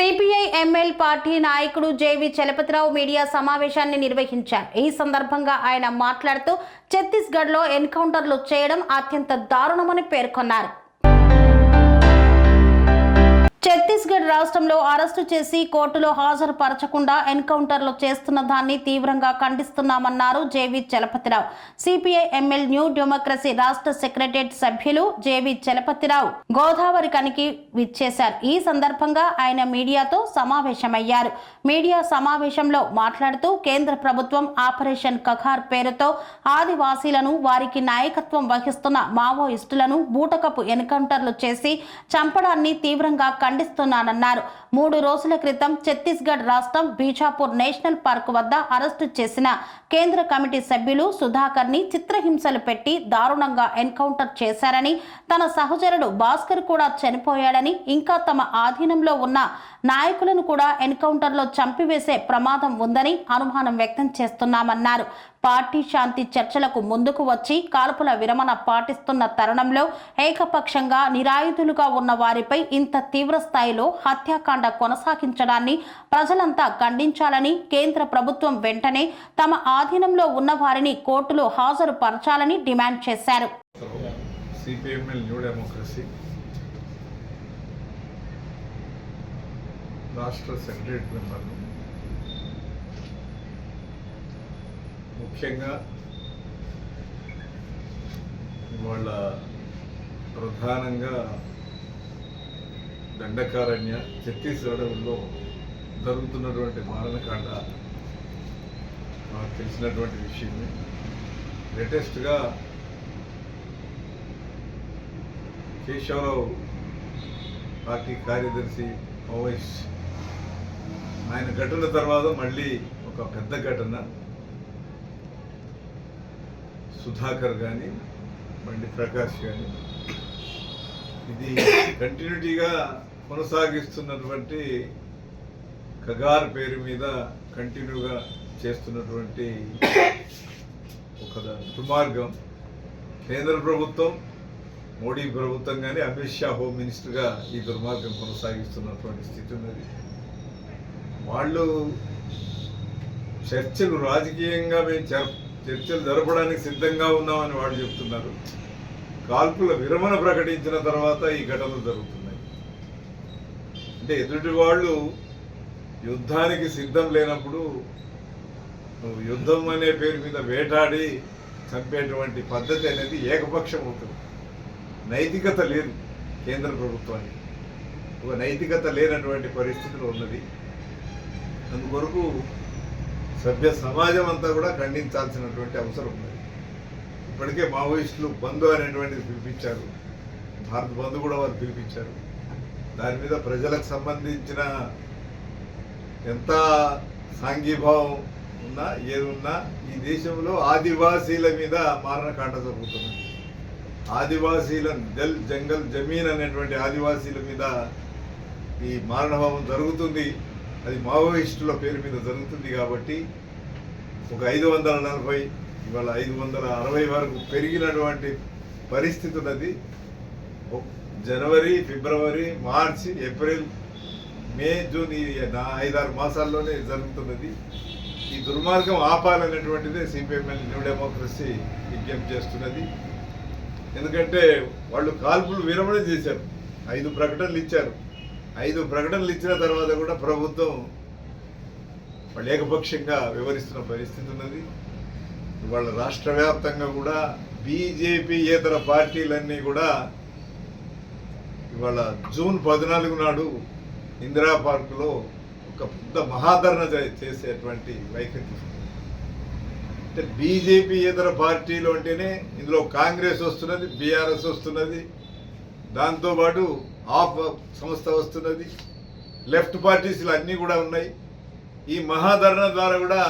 CPI ML party నాయకుడు JV Chalapathirao media సమావేశాన్ని నిర్వహించారు. ఈ సందర్భంగా ఆయన మాట్లాడుతూ ఛత్తీస్గఢ్లో ఎన్కౌంటర్లు చేయడం అత్యంత దారుణమని పేర్కొన్నారు. ఛత్తీస్గఢ్ రాష్ట్రంలో అరెస్టు చేసి కోర్టులో హాజరుపరచకుండా ఎన్కౌంటర్లు చేస్తున్న దాన్ని తీవ్రంగా ఖండిస్తున్నామన్నారు J V Chalapathirao. CPI ML new democracy రాష్ట్ర సెక్రటరియట్ సభ్యులు జేవి చలపతిరావు గోదావరి కనికి విచ్చేశారు. ఈ సందర్భంగా ఆయన మీడియాతో సమావేశమయ్యారు. మీడియా సమావేశంలో మాట్లాడుతూ కేంద్ర ప్రభుత్వం ఆపరేషన్ కఖార్ పేరుతో ఆదివాసీలను, వారికి నాయకత్వం వహిస్తున్న మావోయిస్టులను బూటకపు ఎన్కౌంటర్లు చేసి చంపడాన్ని తీవ్రంగా ఖండిస్తున్నానన్నారు. 3 రోజుల క్రితం ఛత్తీస్గఢ్ రాష్ట్రం బీజాపూర్ నేషనల్ పార్క్ వద్ద అరెస్టు చేసిన కేంద్ర కమిటీ సభ్యులు సుధాకర్ ని చిత్రహింసలు పెట్టి దారుణంగా ఎన్కౌంటర్ చేశారని, తన సహచరుడు భాస్కర్ కూడా చనిపోయాడని, ఇంకా తమ ఆధీనంలో ఉన్న నాయకులను కూడా ఎన్కౌంటర్లో చంపివేసే ప్రమాదం ఉందని అనుమానం వ్యక్తం చేస్తున్నామన్నారు. పార్టీ శాంతి చర్చలకు ముందుకు వచ్చి కాల్పుల విరమణ పాటిస్తున్న తరుణంలో ఏకపక్షంగా నిరాయుధులుగా ఉన్న వారిపై ఇంత తీవ్ర స్థాయిలో హత్యాకాండ కొనసాగించడాన్ని ప్రజలంతా ఖండించాలని, కేంద్ర ప్రభుత్వం వెంటనే తమ ఆధీనంలో ఉన్న వారిని కోర్టులో హాజరుపరచాలని డిమాండ్ చేశారు. రాష్ట్ర సెక్రటరీ మెంబర్లు ముఖ్యంగా ఇవాళ ప్రధానంగా దండకారణ్య ఛత్తీస్గఢ్లో జరుగుతున్నటువంటి మారణకాండ మనకు తెలిసినటువంటి విషయమే. లేటెస్ట్గా కేశవరావు పార్టీ కార్యదర్శి మావోయిస్ట్ ఆయన ఘటన తర్వాత మళ్ళీ ఒక పెద్ద ఘటన సుధాకర్ కానీ బండి ప్రకాష్ కానీ ఇది కంటిన్యూటీగా కొనసాగిస్తున్నటువంటి కగార్ పేరు మీద కంటిన్యూగా చేస్తున్నటువంటి ఒక దుర్మార్గం. కేంద్ర ప్రభుత్వం, మోడీ ప్రభుత్వం కానీ అమిత్ షా హోమ్ మినిస్టర్గా ఈ దుర్మార్గం కొనసాగిస్తున్నటువంటి స్థితి ఉన్నది. వాళ్ళు చర్చలు రాజకీయంగా మేము చర్చలు జరపడానికి సిద్ధంగా ఉన్నామని వాళ్ళు చెప్తున్నారు. కాల్పుల విరమణ ప్రకటించిన తర్వాత ఈ ఘటనలు జరుగుతున్నాయి. అంటే ఎదుటి వాళ్ళు యుద్ధానికి సిద్ధం లేనప్పుడు నువ్వు యుద్ధం అనే పేరు మీద వేటాడి చంపేటువంటి పద్ధతి అనేది ఏకపక్షం అవుతుంది. నైతికత లేదు కేంద్ర ప్రభుత్వానికి. ఒక నైతికత లేనటువంటి పరిస్థితులు ఉన్నది. అందుకొరకు సభ్య సమాజం అంతా కూడా ఖండించాల్సినటువంటి అవసరం ఉన్నది. ఇప్పటికే మావోయిస్టులు బంధు అనేటువంటిది పిలిపించారు. భారత్ బంధు కూడా వారు పిలిపించారు. దాని మీద ప్రజలకు సంబంధించిన ఎంత సాంఘీభావం ఉన్నా ఏదున్నా ఈ దేశంలో ఆదివాసీల మీద మారణకాండ జరుగుతుంది. ఆదివాసీల జంగల్ జమీన్ అనేటువంటి ఆదివాసీల మీద ఈ మారణభావం జరుగుతుంది. అది మావోయిస్టుల పేరు మీద జరుగుతుంది. కాబట్టి ఒక 540 ఇవాళ 560 వరకు పెరిగినటువంటి పరిస్థితి ఉన్నది. జనవరి, ఫిబ్రవరి, మార్చి, ఏప్రిల్, మే, జూన్ ఈ 5-6 మాసాల్లోనే జరుగుతున్నది. ఈ దుర్మార్గం ఆపాలనేటువంటిదే సిపిఎంఎల్ న్యూ డెమోక్రసీ విజ్ఞప్తి చేస్తున్నది. ఎందుకంటే వాళ్ళు కాల్పులు విరమణ చేశారు. 5 ప్రకటనలు ఇచ్చారు. 5 ప్రకటనలు ఇచ్చిన తర్వాత కూడా ప్రభుత్వం వాళ్ళు ఏకపక్షంగా వ్యవహరిస్తున్న పరిస్థితి ఉన్నది. ఇవాళ రాష్ట్ర వ్యాప్తంగా కూడా బీజేపీయేతర పార్టీలన్నీ కూడా ఇవాళ జూన్ 14 నాడు ఇందిరా పార్కులో ఒక పెద్ద మహాధరణ చేసేటువంటి వైఖరి. అంటే బీజేపీయేతర పార్టీలు అంటేనే ఇందులో కాంగ్రెస్ వస్తున్నది, బీఆర్ఎస్ వస్తున్నది, దాంతోపాటు ఆప్ సంస్థ వస్తున్నది, లెఫ్ట్ పార్టీస్లు అన్నీ కూడా ఉన్నాయి. ఈ మహాధరణ ద్వారా కూడా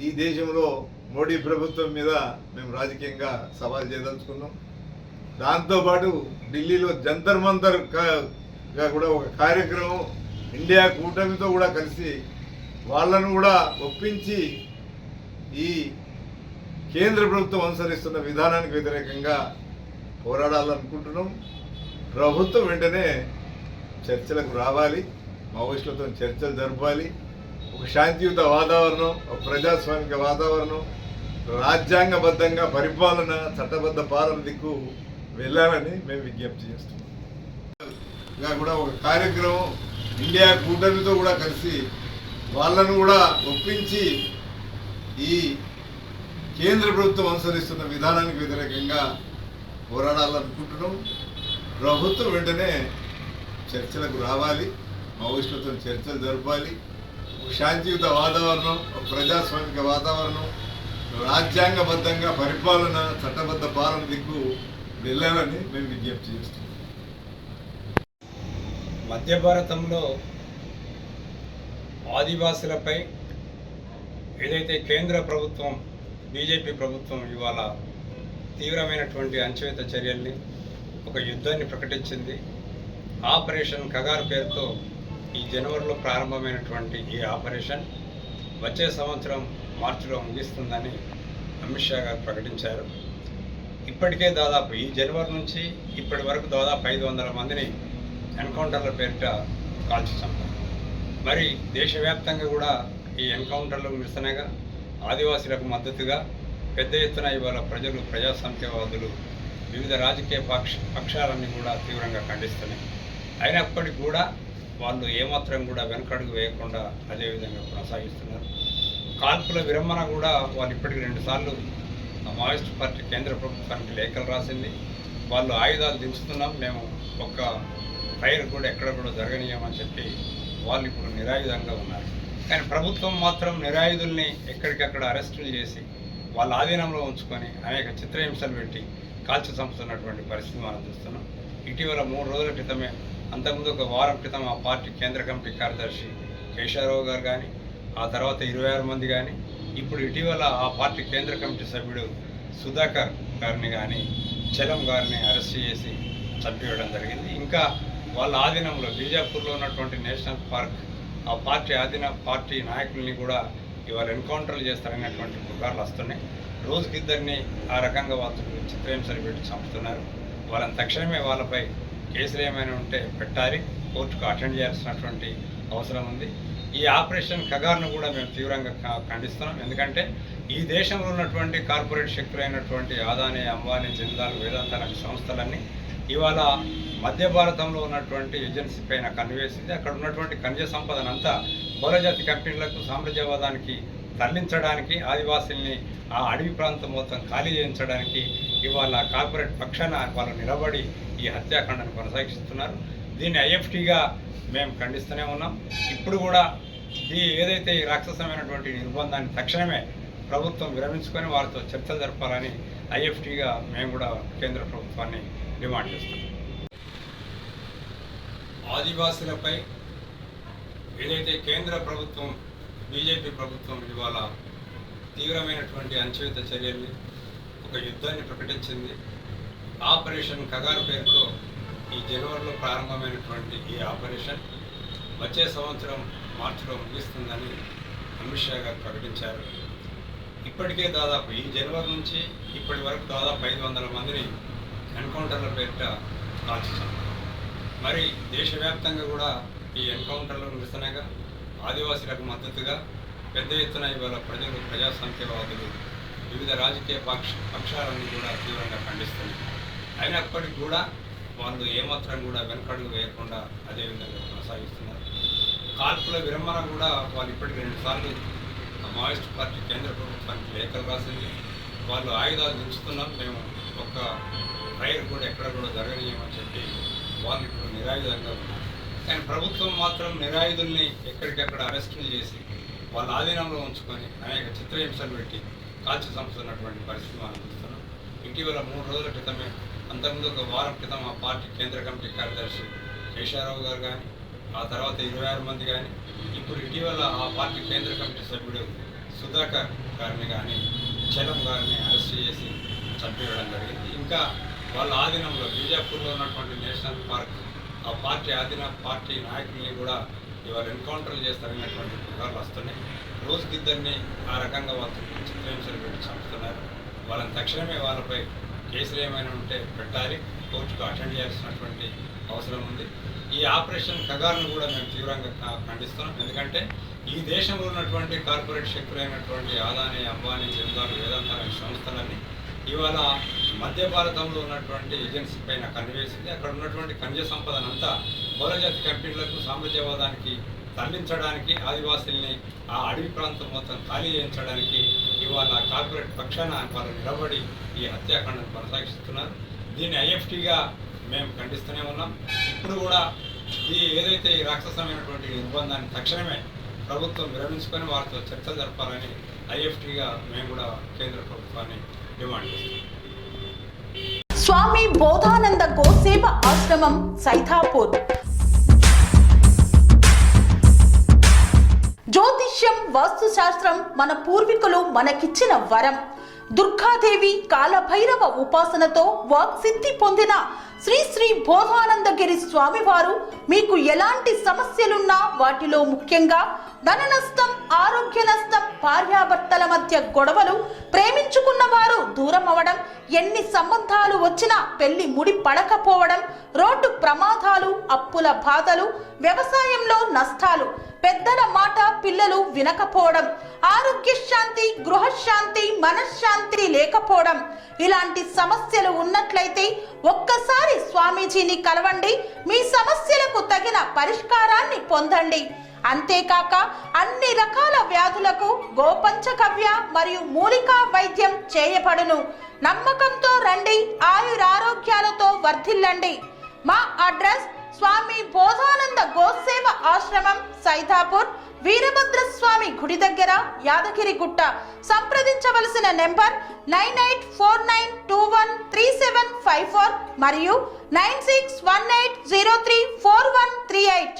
ఈ దేశంలో మోడీ ప్రభుత్వం మీద మేము రాజకీయంగా సవాల్ చేయదలుచుకున్నాం. దాంతోపాటు ఢిల్లీలో జంతర్ మంతర్గా కూడా ఒక కార్యక్రమం ఇండియా కూటమితో కూడా కలిసి వాళ్ళను కూడా ఒప్పించి ఈ కేంద్ర ప్రభుత్వం అనుసరిస్తున్న విధానానికి వ్యతిరేకంగా పోరాడాలనుకుంటున్నాం. ప్రభుత్వం వెంటనే చర్చలకు రావాలి. మావోయిస్టులతో చర్చలు జరపాలి, ఒక శాంతియుత వాతావరణం, ఒక ప్రజాస్వామిక వాతావరణం, రాజ్యాంగబద్ధంగా పరిపాలన, చట్టబద్ధ పాలన దిక్కు వెళ్ళాలని మేము విజ్ఞప్తి చేస్తున్నాం. ఇంకా కూడా ఒక కార్యక్రమం ఇండియా కూటమితో కూడా కలిసి వాళ్ళను కూడా ఒప్పించి ఈ కేంద్ర ప్రభుత్వం అనుసరిస్తున్న విధానానికి వ్యతిరేకంగా పోరాడాలనుకుంటున్నాం. ప్రభుత్వం వెంటనే చర్చలకు రావాలి, మావోయిస్టులతో చర్చలు జరపాలి, ఒక శాంతియుత వాతావరణం, ఒక ప్రజాస్వామిక వాతావరణం, రాజ్యాంగబద్ధంగా పరిపాలన, చట్టబద్ధ పాలన దిక్కు వెళ్ళాలని మేము విజ్ఞప్తి చేస్తున్నాం. మధ్య భారతంలో ఆదివాసులపై ఏదైతే కేంద్ర ప్రభుత్వం బీజేపీ ప్రభుత్వం ఇవాళ తీవ్రమైనటువంటి అణచివేత చర్యల్ని, ఒక యుద్ధాన్ని ప్రకటించింది. ఆపరేషన్ కగార్ పేరుతో ఈ జనవరిలో ప్రారంభమైనటువంటి ఈ ఆపరేషన్ వచ్చే సంవత్సరం మార్చిలో ముగిస్తుందని అమిత్ షా గారు ప్రకటించారు. ఇప్పటికే దాదాపు ఈ జనవరి నుంచి ఇప్పటి వరకు దాదాపు 500 మందిని ఎన్కౌంటర్ల పేరిట కాల్చి చంపారు. మరి దేశవ్యాప్తంగా కూడా ఈ ఎన్కౌంటర్లకు నిరసనగా, ఆదివాసీలకు మద్దతుగా పెద్ద ఎత్తున ఇవాళ ప్రజలు, ప్రజాసంఖ్యవాదులు, వివిధ రాజకీయ పక్షాలన్నీ కూడా తీవ్రంగా ఖండిస్తున్నాయి. అయినప్పటికీ కూడా వాళ్ళు ఏమాత్రం కూడా వెనకడుగు వేయకుండా అదేవిధంగా కొనసాగిస్తున్నారు. కాల్పుల విరమణ కూడా వాళ్ళు ఇప్పటికి 2 సార్లు మావోయిస్ట్ పార్టీ కేంద్ర ప్రభుత్వానికి లేఖలు రాసింది. వాళ్ళు ఆయుధాలు దించుతున్నాం, మేము ఒక్క ఫైర్ కూడా ఎక్కడ కూడా జరగనీయమని చెప్పి వాళ్ళు ఇప్పుడు నిరాయుధంగా ఉన్నారు. కానీ ప్రభుత్వం మాత్రం నిరాయుధుల్ని ఎక్కడికక్కడ అరెస్టులు చేసి వాళ్ళ ఆధీనంలో ఉంచుకొని అనేక చిత్రహింసలు పెట్టి కాల్చి చంపుతున్నటువంటి పరిస్థితి మనం చూస్తున్నాం. ఇటీవల 3 రోజుల క్రితమే, అంతకుముందు ఒక వారం క్రితం ఆ పార్టీ కేంద్ర కమిటీ కార్యదర్శి కేశవరావు గారు కానీ, ఆ తర్వాత 26 మంది కానీ, ఇప్పుడు ఇటీవల ఆ పార్టీ కేంద్ర కమిటీ సభ్యుడు సుధాకర్ గారిని కానీ, చలం గారిని అరెస్ట్ చేసి చంపివేయడం జరిగింది. ఇంకా వాళ్ళ ఆధీనంలో బీజాపూర్లో ఉన్నటువంటి నేషనల్ పార్క్, ఆ పార్టీ నాయకుల్ని కూడా ఇవాళ ఎన్కౌంటర్లు చేస్తారనేటువంటి పుకార్లు వస్తున్నాయి. రోజుకిద్దరిని ఆ రకంగా వాళ్ళు చిత్రహింసలు పెట్టి చంపుతున్నారు. వాళ్ళని తక్షణమే వాళ్ళపై కేసులు ఏమైనా ఉంటే పెట్టాలి, కోర్టుకు అటెండ్ చేయాల్సినటువంటి అవసరం ఉంది. ఈ ఆపరేషన్ కగార్ను కూడా మేము తీవ్రంగా ఖండిస్తున్నాం. ఎందుకంటే ఈ దేశంలో ఉన్నటువంటి కార్పొరేట్ శక్తులైనటువంటి అదానీ, అంబానీ, జిందాల్, వేదాంత లాంటి సంస్థలన్నీ ఇవాళ మధ్య భారతంలో ఉన్నటువంటి ఏజెన్సీ పైన కన్నువేసింది. అక్కడ ఉన్నటువంటి ఖనిజ సంపదనంతా బహుళజాతి కంపెనీలకు, సామ్రాజ్యవాదానికి తరలించడానికి, ఆదివాసీల్ని ఆ అడవి ప్రాంతం మొత్తం ఖాళీ చేయించడానికి ఇవాళ కార్పొరేట్ పక్షాన వాళ్ళు నిలబడి ఈ హత్యాకాండను కొనసాగిస్తున్నారు. దీన్ని ఐఎఫ్టీగా మేము ఖండిస్తూనే ఉన్నాం. ఇప్పుడు కూడా ఏదైతే ఈ రాక్షసమైనటువంటి నిర్బంధాన్ని తక్షణమే ప్రభుత్వం విరమించుకొని వారితో చర్చలు జరపాలని ఐఎఫ్టీగా మేము కూడా కేంద్ర ప్రభుత్వాన్ని డిమాండ్ చేస్తున్నాం. ఆదివాసులపై ఏదైతే కేంద్ర ప్రభుత్వం బీజేపీ ప్రభుత్వం ఇవాళ తీవ్రమైనటువంటి అణచివేత చర్యల్ని, ఒక యుద్ధాన్ని ప్రకటించింది. ఆపరేషన్ కగార్ పేరుతో ఈ జనవరిలో ప్రారంభమైనటువంటి ఈ ఆపరేషన్ వచ్చే సంవత్సరం మార్చిలో ముగిస్తుందని అమిత్ షా గారు ప్రకటించారు. ఇప్పటికే దాదాపు ఈ జనవరి నుంచి ఇప్పటి వరకు దాదాపు 500 మందిని ఎన్కౌంటర్ల పేరిట కాల్చి చంపారు. మరి దేశవ్యాప్తంగా కూడా ఈ ఎన్కౌంటర్ల నిరసనగా, ఆదివాసీలకు మద్దతుగా పెద్ద ఎత్తున ఇవాళ ప్రజలు, ప్రజాసంఖ్యవాదులు, వివిధ రాజకీయ పక్షాలన్నీ కూడా తీవ్రంగా ఖండిస్తున్నాయి. అయినప్పటికీ కూడా వాళ్ళు ఏమాత్రం కూడా వెనకడుగు వేయకుండా అదేవిధంగా కొనసాగిస్తున్నారు. కాల్పుల విరమణ కూడా వాళ్ళు ఇప్పటికి 2 సార్లు మావోయిస్ట్ పార్టీ కేంద్ర ప్రభుత్వానికి లేఖలు రాసింది. వాళ్ళు ఆయుధాలు దించుతున్నాం, మేము ఒక్క ఫైర్ కూడా ఎక్కడ కూడా జరగనీయమని చెప్పి వాళ్ళు ఇప్పుడు నిరాయుధంగా ఉన్నారు. కానీ ప్రభుత్వం మాత్రం నిరాయుధుల్ని ఎక్కడికక్కడ అరెస్టులు చేసి వాళ్ళ ఆధీనంలో ఉంచుకొని అనేక చిత్రహింసలు పెట్టి కాల్చి చంపుతున్నటువంటి పరిస్థితి మనం చూస్తున్నాం. ఇటీవల 3 రోజుల క్రితమే, అంతకుముందు ఒక వారం క్రితం ఆ పార్టీ కేంద్ర కమిటీ కార్యదర్శి కేశవరావు గారు కానీ, ఆ తర్వాత 26 మంది కానీ, ఇప్పుడు ఇటీవల ఆ పార్టీ కేంద్ర కమిటీ సభ్యుడు సుధాకర్ గారిని కానీ, చలం గారిని అరెస్ట్ చేసి చంపివేయడం జరిగింది. ఇంకా వాళ్ళ ఆధీనంలో బీజాపూర్లో ఉన్నటువంటి నేషనల్ పార్క్, ఆ పార్టీ నాయకుల్ని కూడా ఇవాళ ఎన్కౌంటర్లు చేస్తారనేటువంటి పుకార్లు వస్తున్నాయి. రోజుకిద్దరిని ఆ రకంగా వాళ్ళు చిత్రహింసలు పెట్టి చంపుతున్నారు. వాళ్ళని తక్షణమే వాళ్ళపై కేసులు ఏమైనా ఉంటే పెట్టాలి, కోర్టుకు అటెండ్ చేయాల్సినటువంటి అవసరం ఉంది. ఈ ఆపరేషన్ కగార్ను కూడా మేము తీవ్రంగా ఖండిస్తున్నాం. ఎందుకంటే ఈ దేశంలో ఉన్నటువంటి కార్పొరేట్ శక్తులైనటువంటి అదానీ, అంబానీ, జిందాల్, వేదాంత లాంటి సంస్థలన్నీ ఇవాళ మధ్య భారతంలో ఉన్నటువంటి ఏజెన్సీ పైన కన్నువేసింది. అక్కడ ఉన్నటువంటి ఖనిజ సంపదనంతా బహుళజాతి కంపెనీలకు, సామ్రాజ్యవాదానికి తరలించడానికి, ఆదివాసుల్ని ఆ అడవి ప్రాంతం మొత్తం ఖాళీ చేయించడానికి ఇవాళ కార్పొరేట్ పక్షాన వాళ్ళు నిలబడి ఈ హత్యాకాండను కొనసాగిస్తున్నారు. దీన్ని ఐఎఫ్టీగా మేము ఖండిస్తూనే ఉన్నాం. ఇప్పుడు కూడా ఏదైతే ఈ రాక్షసమైనటువంటి నిర్బంధాన్ని తక్షణమే ప్రభుత్వం విరమించుకొని వారితో చర్చలు జరపాలని ఐఎఫ్టీగా మేము కూడా కేంద్ర ప్రభుత్వాన్ని డిమాండ్ చేస్తున్నాం. స్వామి బోధానంద గోసేవ ఆశ్రమం సైథాపూర్. జ్యోతిష్యం, వాస్తుశాస్త్రం మన పూర్వీకులు మనకిచ్చిన వరం. దుర్గాదేవి, కాలభైరవ ఉపాసనతో వాక్సిద్ధి పొందిన శ్రీ శ్రీ బోధానందగిరి స్వామివారు మీకు ఎలాంటి సమస్యలున్నా, వాటిలో ముఖ్యంగా ధన నష్టం, ఆరోగ్య నష్టం, భార్యాభర్తల మధ్య గొడవలు, ప్రేమించుకున్న వారు దూరం అవడం, ఎన్ని సంబంధాలు వచ్చినా పెళ్లి ముడి పడకపోవడం, రోడ్డు ప్రమాదాలు, అప్పుల బాధలు, వ్యవసాయంలో నష్టాలు, పెద్దల మాట పిల్లలు వినకపోవడం, ఆరోగ్య శాంతి, గృహశాంతి, మనశ్శాంతి లేకపోవడం, ఇలాంటి సమస్యలు ఉన్నట్లయితే ఒక్కసారి స్వామీజీని కలవండి. మీ సమస్యలకు తగిన పరిష్కారాన్ని పొందండి. అంతేకాక అన్ని రకాల వ్యాధులకు గోపంచగవ్య మరియు మూలికా వైద్యం చేయబడును. నమ్మకంతో రండి, ఆయురారోగ్యాలతో వర్ధిల్లండి. మా అడ్రస్ స్వామి బోధానంద గోసేవ ఆశ్రమం, సైథాపూర్, వీరభద్రస్వామి గుడి దగ్గర, యాదగిరిగుట్ట. సంప్రదించవలసిన నెంబర్ 9849213754 మరియు 9618034138.